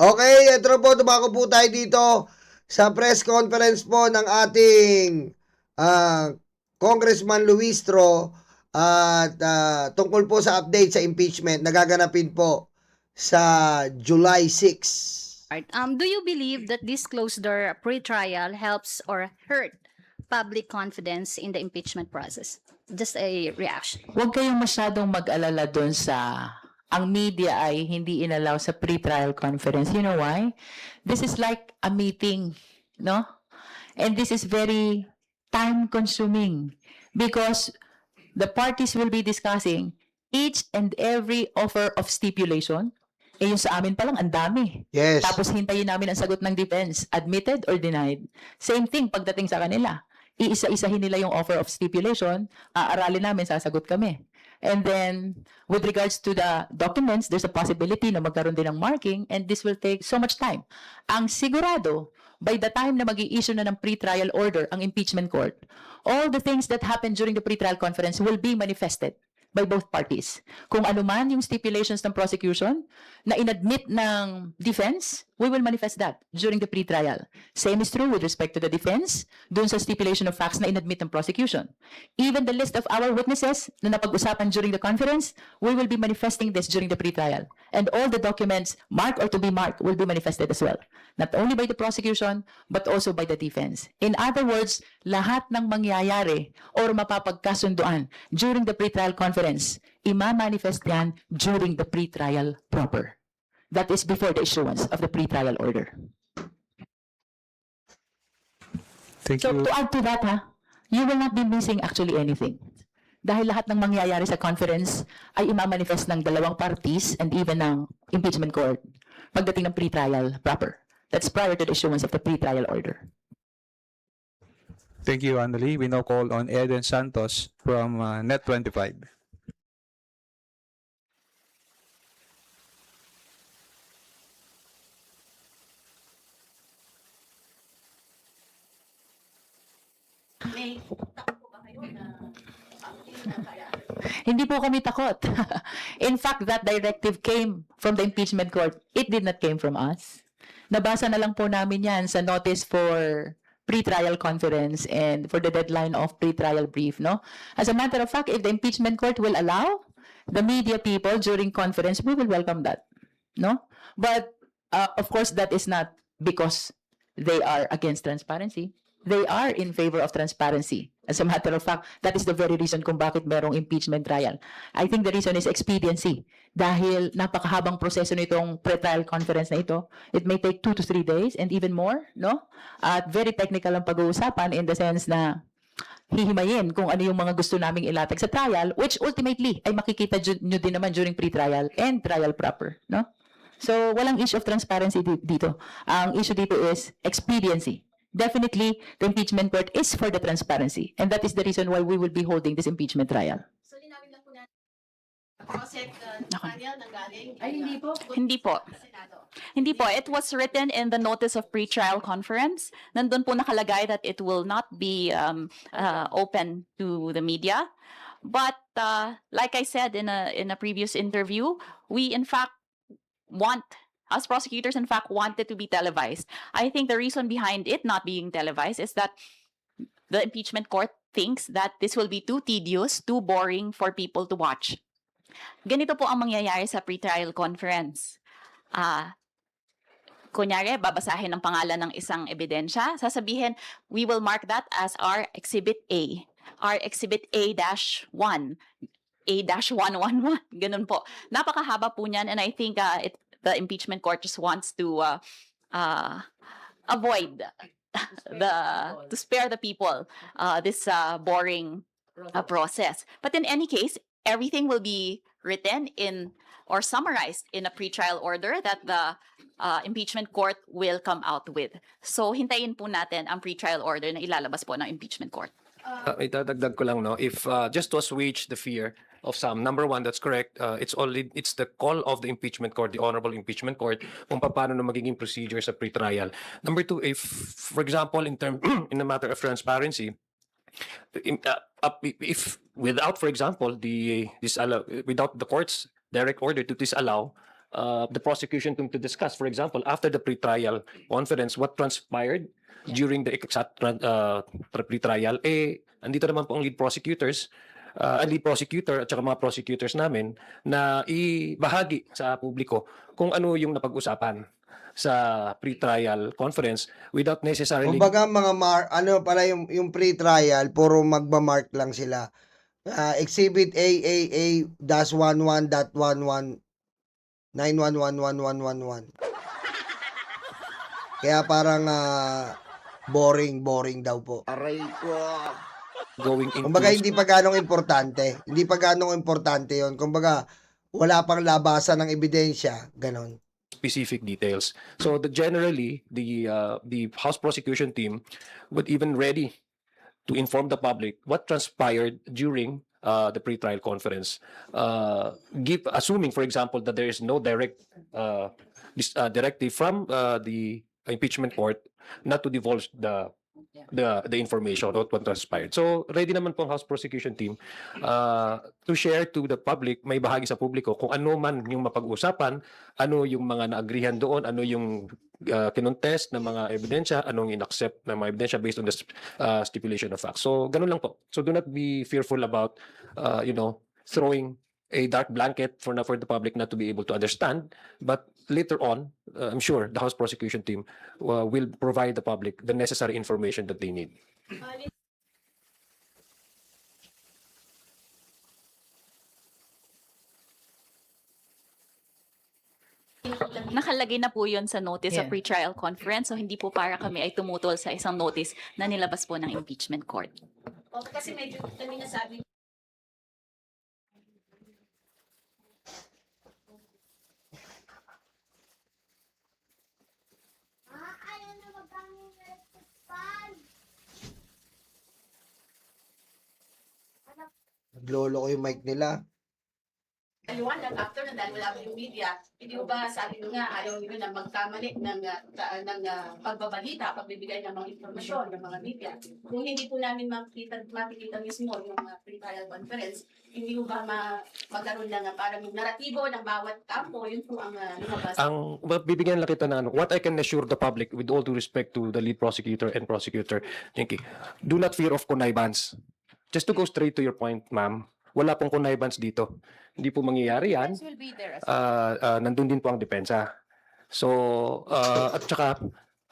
Okay, ito po, tumako po tayo dito sa press conference po ng ating Congressman Luistro at tungkol po sa update sa impeachment na gaganapin po sa July 6. Do you believe that this closed-door pre-trial helps or hurt public confidence in the impeachment process? Just a reaction. Huwag kayong masyadong mag-alala doon sa ang media ay hindi inalaw sa pre-trial conference. You know why? This is like a meeting, no? And this is very time-consuming because the parties will be discussing each and every offer of stipulation. Eh yung sa amin pa lang, ang dami. Yes. Tapos hintayin namin ang sagot ng defense, admitted or denied. Same thing pagdating sa kanila. Iisa-isahin nila yung offer of stipulation, aaralin namin, sasagot kami. And then, with regards to the documents, there's a possibility na magkaroon din ng marking and this will take so much time. Ang sigurado, by the time na mag-i-issue na ng pre-trial order ang impeachment court, all the things that happened during the pre-trial conference will be manifested by both parties. Kung ano man yung stipulations ng prosecution na inadmit ng defense, we will manifest that during the pre-trial. Same is true with respect to the defense, dun sa stipulation of facts na inadmit ng prosecution. Even the list of our witnesses na napag-usapan during the conference, we will be manifesting this during the pre-trial. And all the documents marked or to be marked will be manifested as well. Not only by the prosecution, but also by the defense. In other words, lahat ng mangyayari or mapapagkasunduan during the pre-trial conference, ima-manifest yan during the pre-trial proper. That is before the issuance of the pre-trial order. Thank So you. to add to that, you will not be missing actually anything. Dahil lahat ng mangyayari sa conference ay ima-manifest ng dalawang parties and even ng impeachment court pagdating ng pre-trial proper. That's prior to the issuance of the pre-trial order. Thank you, Annalie. We now call on Eden Santos from Net25. Hindi po kami takot. In fact, that directive came from the impeachment court. It did not came from us. Nabasa na lang po namin yan sa notice for pre-trial conference and for the deadline of pre-trial brief, no? As a matter of fact, if the impeachment court will allow the media people during conference, we will welcome that, no? But, of course, that is not because they are against transparency. They are in favor of transparency. As a matter of fact, that is the very reason kung bakit merong impeachment trial. I think the reason is expediency. Dahil napakahabang proseso nitong pre-trial conference na ito, it may take 2 to 3 days and even more, no? At very technical ang pag-uusapan in the sense na hihimayin kung ano yung mga gusto naming ilatag sa trial, which ultimately ay makikita nyo din naman during pre-trial and trial proper, no? So, walang issue of transparency dito. Ang issue dito is expediency. Definitely, the impeachment court is for the transparency. And that is the reason why we will be holding this impeachment trial. So, linawin lang po natin. Proset Daniel nanggaling. Ay, hindi po. Hindi po. Senado. Hindi po. It was written in the notice of pre-trial conference. Nandun po nakalagay that it will not be open to the media. But like I said in a previous interview, we in fact us prosecutors in fact want it to be televised. I think the reason behind it not being televised is that the impeachment court thinks that this will be too tedious, too boring for people to watch. Ganito po ang mangyayari sa pre-trial conference. Kunyari, babasahin ang pangalan ng isang ebidensya, sasabihin, we will mark that as our Exhibit A. Our Exhibit A-1. A-111. Ganun po. Napakahaba po niyan and I think the impeachment court just wants to avoid to spare the people this boring process. But in any case, everything will be written in or summarized in a pretrial order that the impeachment court will come out with. So hintayin po natin ang pretrial order na ilalabas po ng impeachment court. Itadagdag ko lang, no, if just to assuage the fear of some, number one, that's correct, it's the call of the impeachment court, the honorable impeachment court, kung paano na magiging procedure sa pre-trial. Number two, if for example in the matter of transparency, if without, for example, without the court's direct order to disallow the prosecution to discuss. For example, after the pretrial conference, what transpired during the exact pretrial, andito naman po ang lead prosecutors, ang lead prosecutor at saka mga prosecutors namin na ibahagi sa publiko kung ano yung napag-usapan sa pretrial conference without necessarily Kumbaga mga ano pala yung pre-trial, puro magma-mark lang sila. Exhibit AAA-11.11 9111111. Kaya parang boring daw po. going into Kumbaga hindi pa ganong importante. Hindi pa ganong importante 'yon. Kumbaga wala pang labasan ng ebidensya, ganon. specific details. So generally, the House prosecution team would even ready to inform the public what transpired during the pretrial conference. Assuming, for example, that there is no direct directive from the impeachment court not to divulge the information of what transpired. So ready naman po ang House prosecution team to share to the public, may bahagi sa publiko kung ano man yung mapag-usapan, ano yung mga naagrihan doon, ano yung kinontest ng mga ebidensya, anong inaccept ng mga ebidensya based on the stipulation of facts. So ganun lang po. So do not be fearful about throwing a dark blanket for the public not to be able to understand, but later on, I'm sure the House prosecution team will provide the public the necessary information that they need. Nakalagay na po yun sa notice of Yeah. pretrial conference. So hindi po para kami ay tumutol sa isang notice na nilabas po ng impeachment court. O, kasi medyo kami nasabi Naglolo ko yung mic nila. liwanag after na dahil wala yung media, hindi ko ba sabi nyo nga ayaw nyo na magkamali ng pagbabalita, pagbibigay ng mga informasyon ng mga media. Kung hindi po namin makikita mismo yung pre-trial conference, hindi ko ba magkaroon ng parang naratibo ng bawat kampo, yun po ang lumabas. Ang bibigyan lang kita na what I can assure the public with all due respect to the lead prosecutor and prosecutor, Jinky, do not fear of connivance. Just to go straight to your point, ma'am, wala pong connivance dito. Hindi po mangyayari yan. will be there as Nandun din po ang depensa. So, at saka,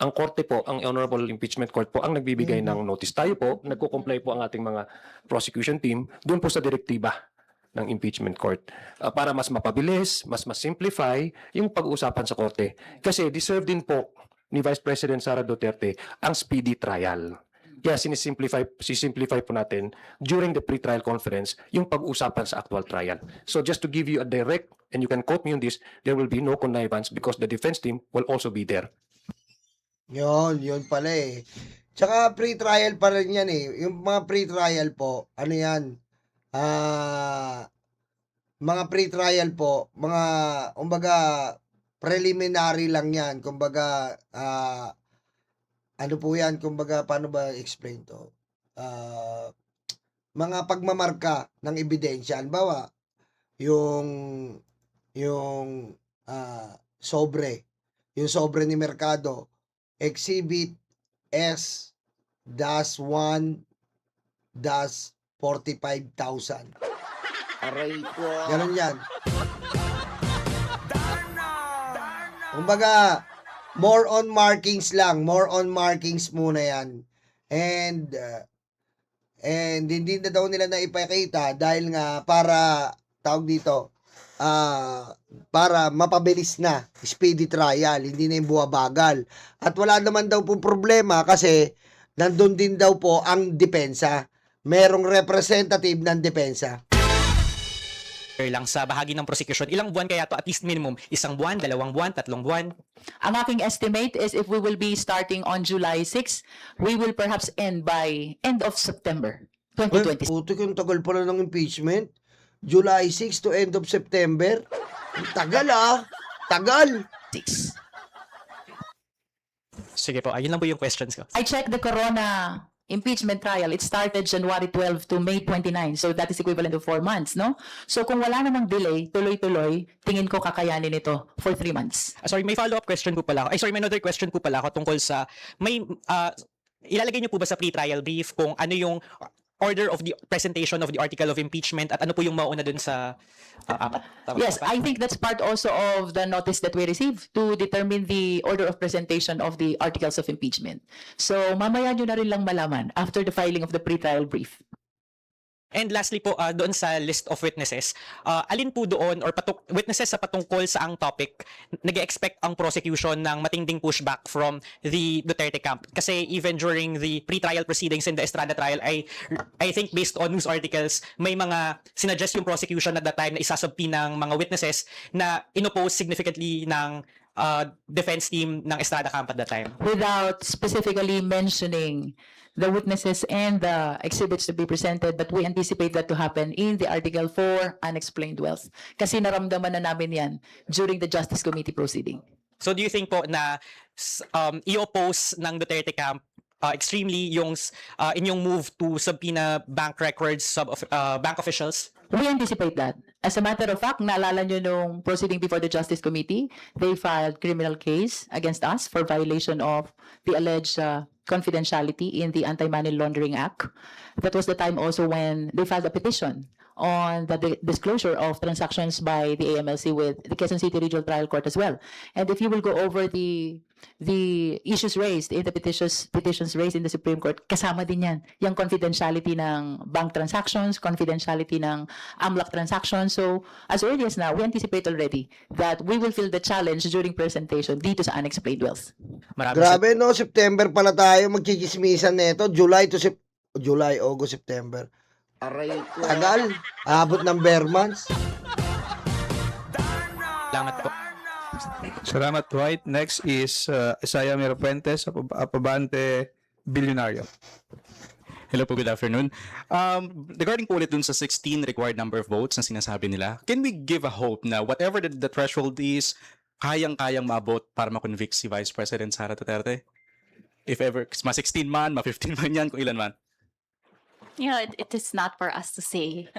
ang korte po, ang Honorable Impeachment Court po, ang nagbibigay ng notice. Tayo po, nagko-comply po ang ating mga prosecution team doon po sa direktiba ng impeachment court para mas mapabilis, mas simplify yung pag-uusapan sa korte. Kasi deserve din po ni Vice President Sara Duterte ang speedy trial. Kaya sisimplify po natin during the pre-trial conference yung pag-usapan sa actual trial. So just to give you a direct, and you can quote me on this, there will be no connivance because the defense team will also be there. Yun pala eh. Tsaka pre-trial pa rin yan eh. Yung mga pre-trial po, ano yan? Mga pre-trial po, kumbaga, preliminary lang yan. Kumbaga, ano po yan? Kumbaga, paano ba explain to? Mga pagmamarka ng ebidensya. Halimbawa, yung sobre. Yung sobre ni Mercado. Exhibit S-1-45,000. Aray ko. Ganun yan. Kumbaga, more on markings lang. More on markings muna yan. And hindi na daw nila na ipakita dahil nga para, tawag dito, para mapabilis na speedy trial, hindi na yung buwabagal. At wala naman daw po problema kasi nandun din daw po ang depensa. Merong representative ng depensa. lang sa bahagi ng prosecution. Ilang buwan kaya to? At least minimum, 1 buwan, 2 buwan, 3 buwan? Ang aking estimate is if we will be starting on July 6, we will perhaps end by end of September 2026. Putik, yung tagal pala ng impeachment. July 6 to end of September. Ang tagal Tagal. Sige po, ayun lang po yung questions ko. I checked the Corona impeachment trial, it started January 12 to May 29. So that is equivalent to 4 months, no? So kung wala namang delay, tuloy-tuloy, tingin ko kakayanin ito for 3 months. Sorry, may follow-up question po pala ako. Ay, sorry, may another question po pala ako tungkol sa ilalagay niyo po ba sa pre-trial brief kung ano yung order of the presentation of the article of impeachment at ano po yung mauna dun sa apat? Tama Yes, ba? I think that's part also of the notice that we received to determine the order of presentation of the articles of impeachment. So mamaya nyo na rin lang malaman after the filing of the pre-trial brief. And lastly po, doon sa list of witnesses, alin po doon or witnesses sa patungkol sa ang topic, nag-expect ang prosecution ng matinding pushback from the Duterte camp? Kasi even during the pre-trial proceedings in the Estrada trial, I think based on news articles, may mga sinuggest yung prosecution at that time na isasabpi ng mga witnesses na inoppose significantly ng defense team ng Estrada camp at that time. Without specifically mentioning the witnesses and the exhibits to be presented, but we anticipate that to happen in the Article 4 Unexplained Wealth. Kasi naramdaman na namin yan during the Justice Committee proceeding. So do you think po na i-oppose ng Duterte camp extremely yung inyong move to subpoena bank records bank officials? We anticipate that. As a matter of fact, naalala nyo nung proceeding before the Justice Committee, they filed criminal case against us for violation of the alleged confidentiality in the Anti-Money Laundering Act. That was the time also when they filed a petition on the disclosure of transactions by the AMLC with the Quezon City Regional Trial Court as well. And if you will go over the issues raised in the petitions raised in the Supreme Court, kasama din yan. Yung confidentiality ng bank transactions, confidentiality ng AMLAC transactions. So as early as now, we anticipate already that we will feel the challenge during presentation dito sa Unexplained Wealth. Maraming Grabe no, September pala tayo magchichismisan nito. July, August, September. Aray ko. Tagal. Abot ng bare months. salamat po. Salamat, Dwight. Next is Isaiah Mirapuentes, Apabante Billionario. Hello po, good afternoon. Regarding po ulit dun sa 16 required number of votes na sinasabi nila, can we give a hope na whatever the threshold is, kayang-kayang maabot para ma-convict si Vice President Sara Duterte? If ever, ma-16 man, ma-15 man yan, kung ilan man. You know, it is not for us to say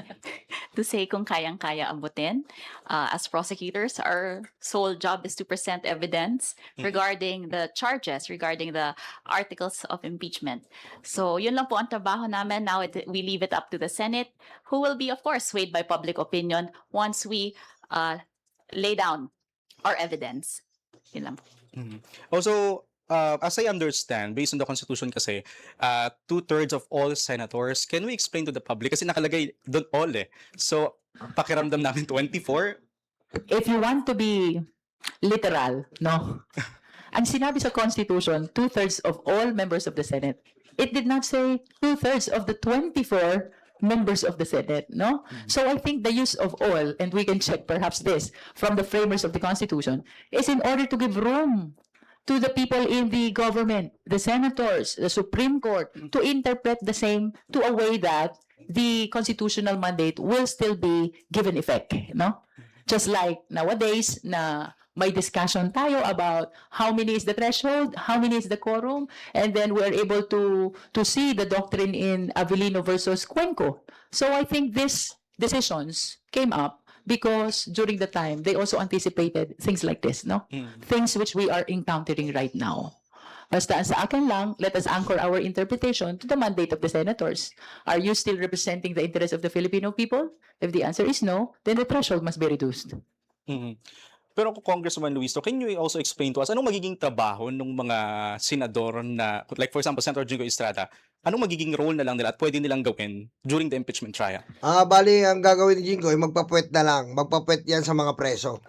kung kayang-kaya abutin. As prosecutors, our sole job is to present evidence regarding the charges, regarding the articles of impeachment. So, yun lang po ang trabaho namin. Now, we leave it up to the Senate, who will be, of course, swayed by public opinion once we lay down our evidence. Yun lang po. Also, as I understand, based on the Constitution kasi, 2/3 of all senators, can we explain to the public? Kasi nakalagay doon all eh. So, pakiramdam namin 24. If you want to be literal, no? Ang sinabi sa Constitution, 2/3 of all members of the Senate. It did not say 2/3 of the 24 members of the Senate, no? So I think the use of all, and we can check perhaps this from the framers of the Constitution, is in order to give room to the people in the government, the senators, the Supreme Court, to interpret the same to a way that the constitutional mandate will still be given effect, no? Just like nowadays na may discussion tayo about how many is the threshold, how many is the quorum, and then we're able to see the doctrine in Avellino versus Cuenco. So I think these decisions came up because during the time, they also anticipated things like this, no? Things which we are encountering right now. Basta sa akin lang, let us anchor our interpretation to the mandate of the senators. Are you still representing the interests of the Filipino people? If the answer is no, then the threshold must be reduced. Pero Congressman Luisto, can you also explain to us anong magiging trabaho ng mga senador na, like for example, Senator Jingo Estrada, anong magiging role na lang nila at pwede nilang gawin during the impeachment trial? Bali, ang gagawin ni Jingo ay magpapuwet na lang. Magpapuwet yan sa mga preso.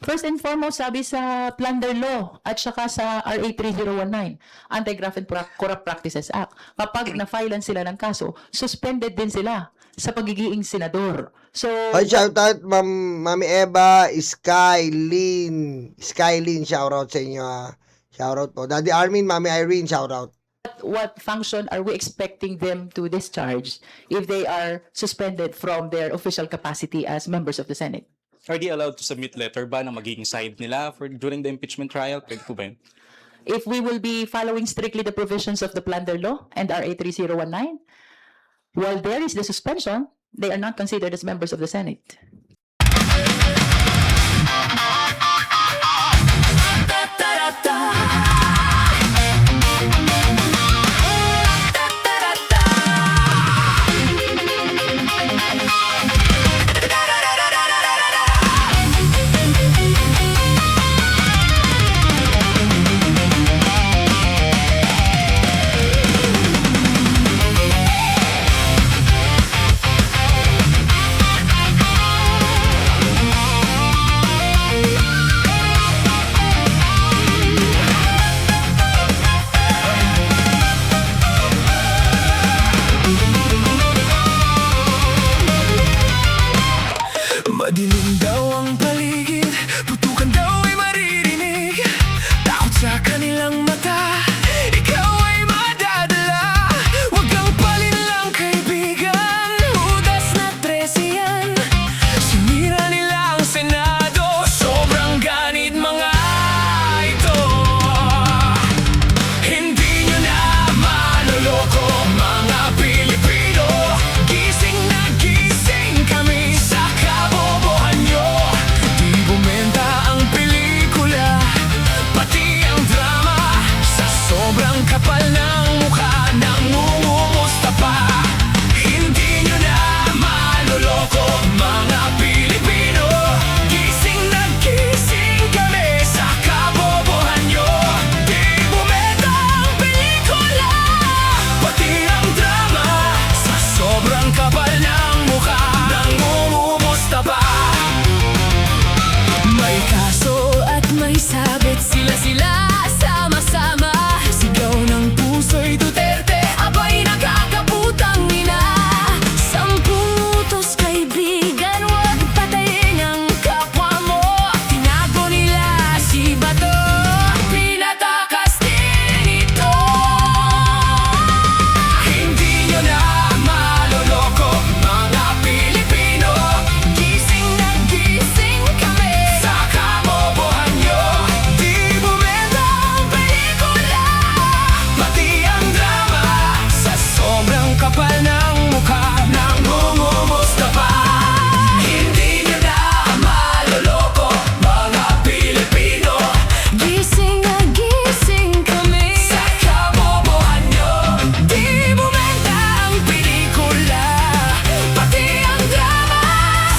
First and foremost, sabi sa Plunder Law at saka sa RA 3019, Anti-Graft and Corrupt Practices Act, kapag na-filean sila ng kaso, suspended din sila sa pagiging senador. So, Ay, shout out, Mami Eva, Skylin, shout out sa inyo. Shout out po. Daddy Armin, Mami Irene, shout out. What function are we expecting them to discharge if they are suspended from their official capacity as members of the Senate? Are they allowed to submit letter ba na magiging side nila for during the impeachment trial? Pwede po ba yun? If we will be following strictly the provisions of the Plunder Law and RA 3019, while there is the suspension, they are not considered as members of the Senate. Madilim daw ang paligid, putukan daw ay maririnig. Takot sa kanilang mata, ikaw ay madadala. Huwag kang palinlang kaibigan, Judas na 13 yan. Sinira nila ang Senado, sobrang ganit mga ito. Hindi nyo na maloloko mga Pilipino. Gising na gising kami sa kabobohan nyo. Di bumenta ang pelikula, pati ang drama. Sa sobrang kapal ng mukha, nangungumusta pa. Hindi nyo na maloloko mga Pilipino. Gising na gising kami sa kabobohan nyo. Di bumenta ang pelikula, pati ang drama. Sa sobrang kapal ng mukha, nangungumusta pa. May kaso at may sabit, sila sama-sama. Sigaw ng puso'y Duterte, abay nakakaputang ina. 10 utos kaibigan, huwag patayin ang kapwa mo. Tinago nila si Bato, pinatakas din ito. Hindi nyo na maloloko mga Pilipino. Gising na gising kami sa kabobohan nyo. Di bumenta ang pelikula, pati ang drama. Sa sobrang kapal ng mukha, nangungumusta pa. Hindi nyo na maloloko mga Pilipino. Gising na gising kami sa kabobohan nyo. Di bumenta ang pelikula, pati ang drama.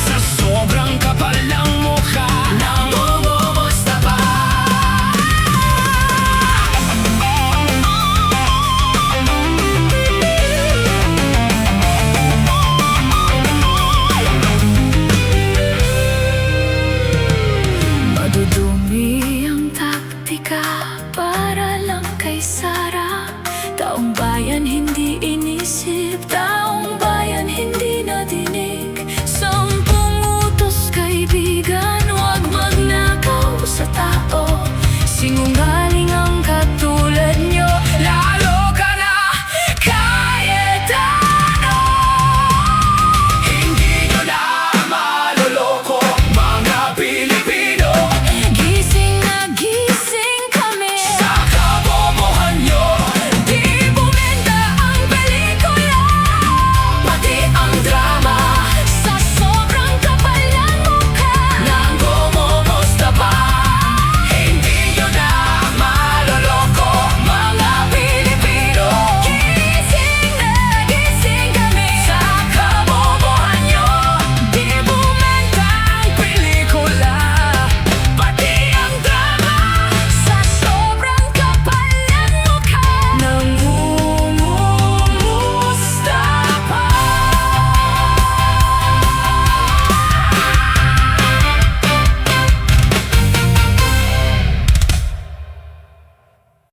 Sa sobrang kapal ng mukha, nangungumusta pa. Madudumi ang taktika para lang kay Sara. Taong bayan hindi inisip, taong bayan hindi nadinig. 10 utos kaibigan, huwag magnakaw sa tao. Sinungaling